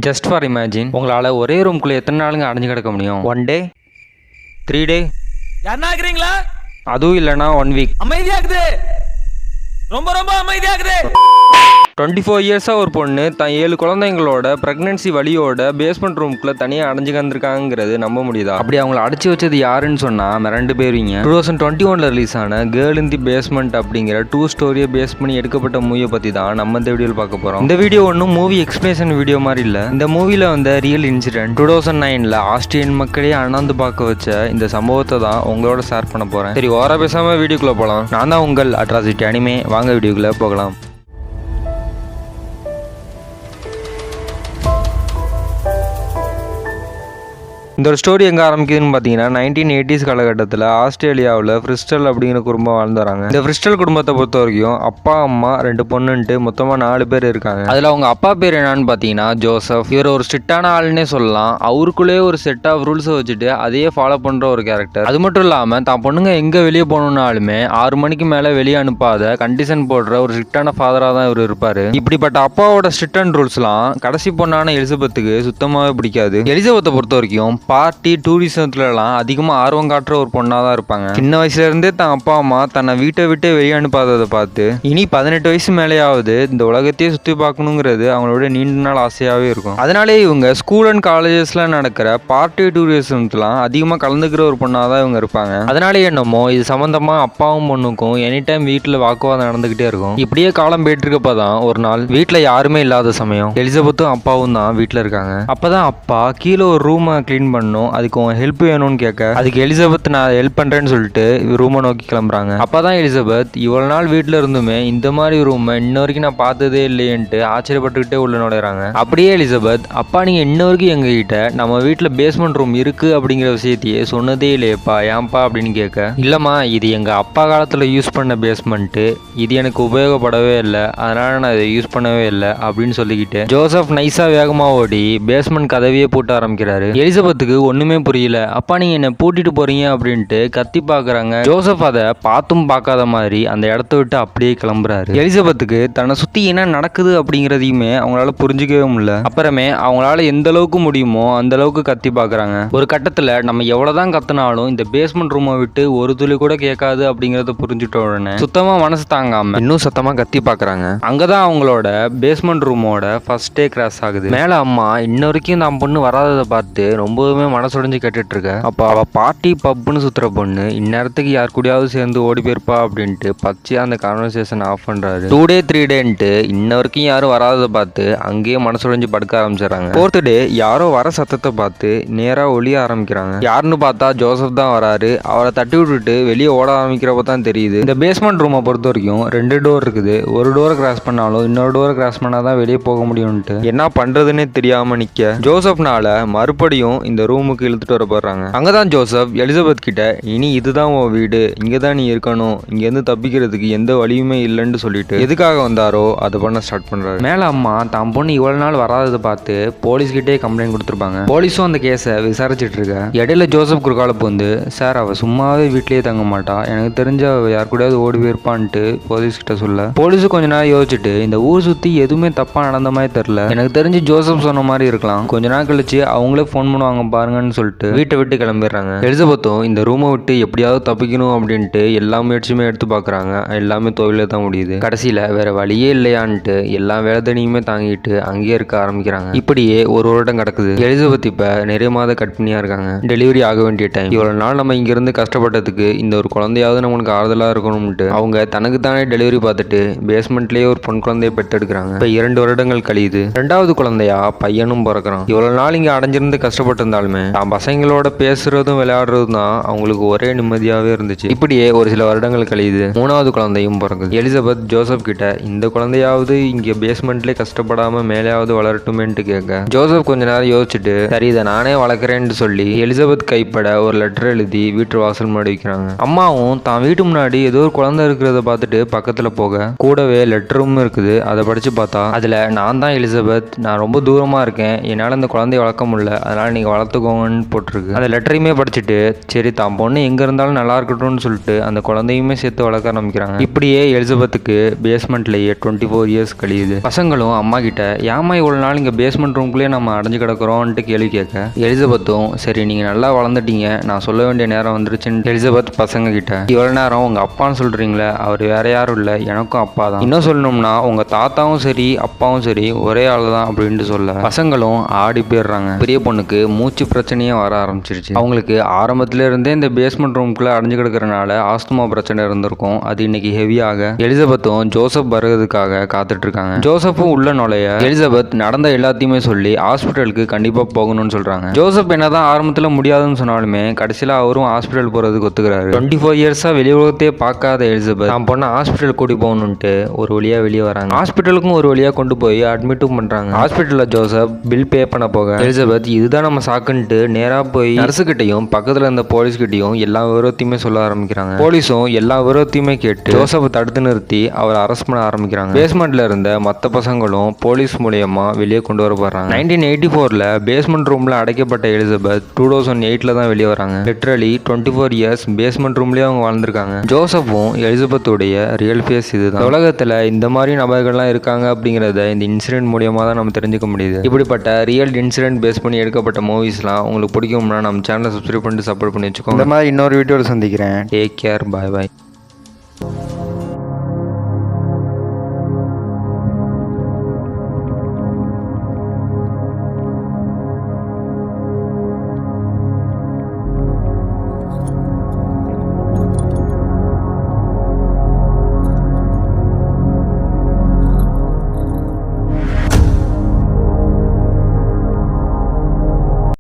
Just for imagine, உங்களால் ஒரே ரூம்குள்ளே எத்தனை நாளுங்க அடைஞ்சு கிடக்க முடியும்? 1 டே, 3 டே, யாருன்னா இருக்கிறீங்களா? அதுவும் இல்லைனா 1 வீக். அமைதியாக்குது, ரொம்ப ரொம்ப அமைதியாக்குது. 24 இயர்ஸாக ஒரு பொண்ணு தான் 7 குழந்தைங்களோட ப்ரெக்னன்சி வலியோட பேஸ்மெண்ட் ரூம்குள்ளே தனியாக அடைஞ்சு கந்திருக்காங்கிறது நம்ப முடியுதா? அப்படி அவங்கள அடைச்சி வச்சது யாருன்னு சொன்னால் மிரண்டு போயிருவீங்க. 2021 ரிலீஸ் ஆன கேர்ள் இன் தி பேஸ்மெண்ட் அப்படிங்கிற 2 ஸ்டோரியை பேஸ் பண்ணி எடுக்கப்பட்ட மூவியை பற்றி தான் நம்ம இந்த வீடியோவில் பார்க்க போகிறோம். இந்த வீடியோ ஒன்றும் மூவி எக்ஸ்பிளேஷன் வீடியோ மாதிரி இல்லை. இந்த மூவியில் வந்த ரியல் இன்சிடென்ட் 2009 ஆஸ்திரேலியன் மக்களே அண்ணாந்து பார்க்க வச்ச இந்த சம்பவத்தை தான் உங்களோட ஷேர் பண்ண போகிறேன். சரி, ஓர பேசாமல் வீடியோக்குள்ளே போகலாம். நான் தான் உங்கள் அட்ராசிட்டி அனிமே. வாங்க வீடியோக்குள்ளே போகலாம். இந்த ஒரு ஸ்டோரி எங்கே ஆரம்பிக்குதுன்னு பார்த்தீங்கன்னா 1980s காலகட்டத்தில் ஆஸ்திரேலியாவில் ஃப்ரிஸ்டல் அப்படிங்கிற குடும்பம் வாழ்ந்து வராங்க. இந்த ஃப்ரிஸ்டல் குடும்பத்தை பொறுத்த வரைக்கும் அப்பா, அம்மா, 2 பொண்ணுன்ட்டு மொத்தமாக 4 பேர் இருக்காங்க. அதில் அவங்க அப்பா பேர் என்னன்னு பார்த்தீங்கன்னா ஜோசப். இவர் ஒரு ஸ்ட்ரிக்டான ஆளுன்னே சொல்லலாம். அவருக்குள்ளே ஒரு செட் ஆஃப் ரூல்ஸை வச்சுட்டு அதையே ஃபாலோ பண்ணுற ஒரு கேரக்டர். அது மட்டும் இல்லாமல் தான் பொண்ணுங்க எங்கே வெளியே போகணுன்னாலுமே 6 மணிக்கு மேலே வெளியே அனுப்பாத கண்டிஷன் போடுற ஒரு ஸ்ட்ரிக்டான ஃபாதராக தான் இவர் இருப்பார். இப்படிப்பட்ட அப்பாவோட ஸ்ட்ரிக்ட் அண்ட் ரூல்ஸ்லாம் கடைசி பொண்ணான எலிசபெத்துக்கு சுத்தமாகவே பிடிக்காது. எலிசபெத்தை பொறுத்த வரைக்கும் பார்ட்டி டூரிசத்துலலாம் அதிகமாக ஆர்வம் காட்டுற ஒரு பொண்ணாக தான் இருப்பாங்க. சின்ன வயசுலேருந்தே தான் அப்பா அம்மா தன்னை வீட்டை விட்டு வெளியே அனுப்பாததை பார்த்து இனி 18 வயசு மேலேயாவது இந்த உலகத்தையே சுற்றி பார்க்கணுங்கிறது அவங்களோட நீண்ட நாள் ஆசையாகவே இருக்கும். அதனாலே இவங்க ஸ்கூல் அண்ட் காலேஜஸில் நடக்கிற பார்ட்டி டூரிசம்லாம் அதிகமாக கலந்துக்கிற ஒரு பொண்ணாக தான் இவங்க இருப்பாங்க. அதனாலே என்னமோ இது சம்மந்தமாக அப்பாவும் பொண்ணுக்கும் எனி டைம் வீட்டில் வாக்குவாதம் நடந்துக்கிட்டே இருக்கும். இப்படியே காலம் போயிட்டு இருக்கப்போ தான் ஒரு நாள் வீட்டில் யாருமே இல்லாத சமயம் எலிசபெத்தும் அப்பாவும் தான் வீட்டில் இருக்காங்க. அப்போ தான் அப்பா கீழே ஒரு ரூமை க்ளீன் பண்ணணும், அதுக்கு உன் ஹெல்ப் வேணும்னு கேட்க அதுக்கு எலிசபெத் நான் ஹெல்ப் பண்றேன்னு சொல்லிட்டு ரூமை நோக்கி கிளம்புறாங்க. அப்பதான் எலிசபெத் இவ்வளவு நாள் வீட்டுல இருந்துமே இந்த மாதிரி ரூமை இன்ன வரைக்கும் நான் பார்த்ததே இல்லையன்ட்டு ஆச்சரியப்பட்டுக்கிட்டே உள்ள நுழைறாங்க. அப்படியே எலிசபெத், அப்பா நீங்க இன்ன வரைக்கும் எங்க கிட்ட நம்ம வீட்டுல பேஸ்மெண்ட் ரூம் இருக்கு அப்படிங்கிற விஷயத்தையே சொன்னதே இல்லையப்பா, ஏன்பா அப்படின்னு கேட்க, இல்லம்மா இது எங்க அப்பா காலத்துல யூஸ் பண்ண பேஸ்மெண்ட், இது எனக்கு உபயோகப்படவே இல்லை, அதனால நான் இதை யூஸ் பண்ணவே இல்லை அப்படின்னு சொல்லிக்கிட்டு ஜோசப் நைஸா வேகமா ஓடி பேஸ்மெண்ட் கதவையே பூட்ட ஆரம்பிக்கிறாரு. எலிசபெத்துக்கு ஒண்ணுமே புரியல. அப்பா நீங்க என்ன பூட்டிட்டு போறீங்க அப்படின்ட்டு கத்தி பாக்குறாங்க. ஜோசப் அதை பார்த்தும் பார்க்காத மாதிரி அந்த இடத்த விட்டு அப்படியே கிளம்புறாரு. எலிசபெத்துக்கு தன்னை சுத்தி என்ன நடக்குது அப்படிங்கிறதையுமே அவங்களால புரிஞ்சுக்கவே முடியல. அப்புறமே அவங்களால எந்த அளவுக்கு முடியுமோ அந்த அளவுக்கு கத்தி பாக்குறாங்க. ஒரு கட்டத்துல நம்ம எவ்வளவுதான் கத்தினாலும் இந்த பேஸ்மெண்ட் ரூமை விட்டு ஒரு துளி கூட கேட்காது அப்படிங்கறத புரிஞ்சுட்ட உடனே சுத்தமா மனசு தாங்காம இன்னும் சத்தமா கத்தி பாக்குறாங்க. அங்கதான் அவங்களோட பேஸ்மெண்ட் ரூமோட ஃபர்ஸ்ட் டே கிராஷ் ஆகுது. மேல அம்மா இன்ன வரைக்கும் தான் பொண்ணு வராததை பார்த்து ரொம்பவுமே மனசுடைஞ்சு கேட்டுட்டு இருக்க. அப்ப அவ பார்ட்டி பப்னு சுத்துற பொண்ணு இந்நேரத்துக்கு யார் கூடயாவது சேர்ந்து ஓடி போயிருப்பா அப்படின்ட்டு பச்சையா அந்த கான்வர்சேஷன் ஆஃப் பண்றாரு. 2 டே 3 டேன்ட்டு இன்ன வரைக்கும் யாரும் வராததை பார்த்து அங்கேயே மனசுடைஞ்சு படுக்க ஆரம்பிச்சிடறாங்க. 4th டே யாரோ வர சத்தத்தை பார்த்து நேரா ஒளிய ஆரம்பிக்கிறாங்க. யாருன்னு பார்த்தா ஜோசப் தான் வராரு. அவரை தட்டி விட்டுட்டு வெளியே ஓட ஆரம்பிக்கிறப்ப தான் தெரியுது இந்த பேஸ்மெண்ட் ரூமை பொறுத்த வரைக்கும் 2 டோர் இருக்குது. ஒரு டோரை கிராஸ் பண்ணாலும் இன்னொரு டோரை கிராஸ் பண்ணாதான் வெளியே போக முடியும்ட்டு என்ன பண்றதுன்னே தெரியாம நிக்க ஜோசப்னால மறுபடியும் இந்த ரூமுக்கு இழுத்துட்டு வர போடுறாங்க. அங்கதான் ஜோசப் எலிசபெத் கிட்ட, இனி இதுதான் உன் வீடு, இங்கதான் நீ இருக்கணும், இங்க இருந்து தப்பிக்கிறதுக்கு எந்த வழியுமே இல்லைன்னு சொல்லிட்டு எதுக்காக வந்தாரோ அதை பண்ண ஸ்டார்ட் பண்றாரு. மேல அம்மா தான் பொண்ணு இவ்வளவு நாள் வராததை பார்த்து போலீஸ் கிட்டே கம்ப்ளைண்ட் கொடுத்துருப்பாங்க. போலீஸும் அந்த கேஸை விசாரிச்சுட்டு இருக்க. இடையில ஜோசப் குறுக்காலப்பு வந்து, சார் அவ சும்மாவே வீட்லயே தங்க மாட்டா, எனக்கு தெரிஞ்ச யார் கூடயாவது ஓடி போயிருப்பான்ட்டு போலீஸ் கிட்ட சொல்ல, போலீஸு கொஞ்ச நேரம் யோசிச்சுட்டு இந்த ஊர் சுத்தி எதுவுமே தப்பா நடந்த மாதிரி தெரியல, எனக்கு தெரிஞ்சு ஜோசப் சொன்ன மாதிரி இருக்கலாம், கொஞ்ச நாள் கழிச்சு அவங்களே ஃபோன் பண்ணுவாங்க பாருங்கன்னு சொல்லிட்டு வீட்டை விட்டு கிளம்பிடுறாங்க. எலிசபெத்தும் இந்த ரூமை விட்டு எப்படியாவது தப்பிக்கணும் அப்படின்ட்டு எல்லா முயற்சியுமே எடுத்து பாக்குறாங்க. எல்லாமே தொழில தான் முடியுது. கடைசியில வேற வழியே இல்லையான்ட்டு எல்லா வேதனையுமே தாங்கிட்டு அங்கேயே இருக்க ஆரம்பிக்கிறாங்க. இப்படியே ஒரு வருடம் கிடக்குது. எலிசபெத் இப்ப நிறைய மாத கர்ப்பிணியா இருக்காங்க. டெலிவரி ஆக வேண்டிய டைம். இவ்வளவு நாள் நம்ம இங்க இருந்து கஷ்டப்பட்டதுக்கு இந்த ஒரு குழந்தையாவது நம்மளுக்கு ஆறுதலா இருக்கணும்ட்டு அவங்க தனக்கு தானே டெலிவரி பார்த்துட்டு பேஸ்மெண்ட்லயே ஒரு பொன் குழந்தைய பெற்றெடுக்கிறாங்க. இப்ப 2 வருடங்கள் கழியுது. 2வது குழந்தையா பையனும் பிறக்கிறான். இவ்வளவு நாள் இங்க அடைஞ்சிருந்து கஷ்டப்பட்டு இருந்தாலுமே தான் பசங்களோட பேசுறதும் விளையாடுறதும் தான் அவங்களுக்கு ஒரே நிம்மதியாவே இருந்துச்சு. இப்படியே ஒரு சில வருடங்கள் கழியுது. 3வது குழந்தையும் பிறகுது. எலிசபெத் ஜோசப் கிட்ட இந்த குழந்தையாவது இங்க பேஸ்மெண்ட்லயே கஷ்டப்படாம மேலேயாவது வளரட்டுமேன்ட்டு கேட்க, ஜோசப் கொஞ்ச நேரம் யோசிச்சுட்டு சரி இதை நானே வளர்க்குறேன்னு சொல்லி எலிசபெத் கைப்பட ஒரு லெட்டர் எழுதி வீட்டு வாசல் முன்னாடி வைக்கிறாங்க. அம்மாவும் தான் வீட்டு முன்னாடி ஏதோ ஒரு குழந்தை இருக்கிறத பார்த்துட்டு பக்கத்துல போக கூடவே லெட்டரும் இருக்குது. அதை படிச்சு பார்த்தா அதுல, நான் தான் எலிசபெத், நான் ரொம்ப தூரமா இருக்கேன், என்னால இந்த குழந்தைய வளர்க்க முடியல, அதனால நீங்க பார்த்துக்கோங்கன்னு போட்டிருக்கு. அந்த லெட்டரையுமே படிச்சுட்டு சரி தான் பொண்ணு எங்கே இருந்தாலும் நல்லா இருக்கட்டும்னு சொல்லிட்டு அந்த குழந்தையுமே சேர்த்து வளர்க்க ஆரம்பிக்கிறாங்க. இப்படியே எலிசபெத்துக்கு பேஸ்மெண்ட்லேயே 24 இயர்ஸ் கழியுது. பசங்களும் அம்மா கிட்ட ஏமா இவ்வளோ நாள் இங்கே பேஸ்மெண்ட் ரூம்குள்ளேயே நம்ம அடைஞ்சு கிடக்குறோன்ட்டு கேள்வி கேட்க எலிசபெத்தும் சரி நீங்கள் நல்லா வளர்ந்துட்டீங்க, நான் சொல்ல வேண்டிய நேரம் வந்துருச்சுன்னு எலிசபெத் பசங்க கிட்ட இவ்வளோ நேரம் உங்கள் அப்பான்னு சொல்கிறீங்களே, அவர் வேற யாரும் இல்லை, எனக்கும் அப்பா தான். இன்னும் சொல்லணும்னா உங்கள் தாத்தாவும் சரி அப்பாவும் சரி ஒரே ஆள் தான் அப்படின்ட்டு சொல்ல பசங்களும் ஆடி போயிடுறாங்க. பெரிய பொண்ணுக்கு மூச்சு பிரச்சனையே வர ஆரம்பிச்சிருச்சு. அவங்களுக்கு ஆரம்பத்துல இருந்தே இந்த பேஸ்மெண்ட் ரூம்குள்ள அடைஞ்சு கிடக்கிறனால ஆஸ்துமா பிரச்சனை இருந்திருக்கும். அது இன்னைக்கு ஹெவியாக எலிசபெத்தும் ஜோசப் வருவதுக்காக காத்துட்டு இருக்காங்க. ஜோசப்பும் உள்ள நுழைய எலிசபெத் நடந்த எல்லாத்தையுமே சொல்லி ஹாஸ்பிட்டலுக்கு கண்டிப்பா போகணும்னு சொல்றாங்க. ஜோசப் என்னதான் ஆரம்பத்துல முடியாதுன்னு சொன்னாலுமே கடைசியில அவரும் ஹாஸ்பிட்டல் போறதுக்கு ஒத்துக்கிறாரு. 24 இயர்ஸா வெளி உலகத்தையே பார்க்காத எலிசபெத் தான் பொண்ணை ஹாஸ்பிட்டல் கூட்டி போகணும்ட்டு ஒரு வழியா வெளியே வராங்க. ஹாஸ்பிட்டலுக்கும் ஒரு வழியா கொண்டு போய் அட்மிட்டும் பண்றாங்க. ஹாஸ்பிட்டல்ல ஜோசப் பில் பே பண்ண போக எலிசபெத் இதுதான் நம்ம சாக்குன்ட்டு நேரா போய் நர்ஸுகிட்டையும் பக்கத்துல இருந்த போலீஸ்கிட்டையும் எல்லா விவரத்தையுமே சொல்ல ஆரம்பிக்கிறாங்க. போலீஸும் எல்லா விவரத்தையுமே கேட்டு ஜோசப் தடுத்து நிறுத்தி அவரை அரெஸ்ட் பண்ண ஆரம்பிக்கிறாங்க. பேஸ்மெண்ட்ல இருந்த மற்ற பசங்களும் போலீஸ் மூலியமா வெளியே கொண்டு வரப்படுறாங்க. 1984ல பேஸ்மெண்ட் ரூம்ல அடைக்கப்பட்ட எலிசபெத் 2008ல தான் வெளியே வராங்க. லிட்டரலி 24 இயர்ஸ் பேஸ்மெண்ட் ரூம்லயே அவங்க வாழ்ந்திருக்காங்க. ஜோசப்பும் எலிசபெத்துடைய ரியல் ஃபேஸ் இதுதான். உலகத்துல இந்த மாதிரி நபர்கள்லாம் இருக்காங்க அப்படிங்கிறத இந்த இன்சிடென்ட் மூலியமா தான் நம்ம தெரிஞ்சுக்க முடியுது. இப்படிப்பட்ட ரியல் இன்சிடென்ட் பேஸ் பண்ணி எடுக்கப்பட்ட மூவிஸ்லாம் உங்களுக்கு பிடிக்கும்னா நம்ம சேனலை சப்ஸ்கிரைப் பண்ணிட்டு சப்போர்ட் பண்ணி வச்சுக்கோங்க. இந்த மாதிரி இன்னொரு வீடியோவில் சந்திக்கிறேன். டேக் கேர், பாய் பாய்.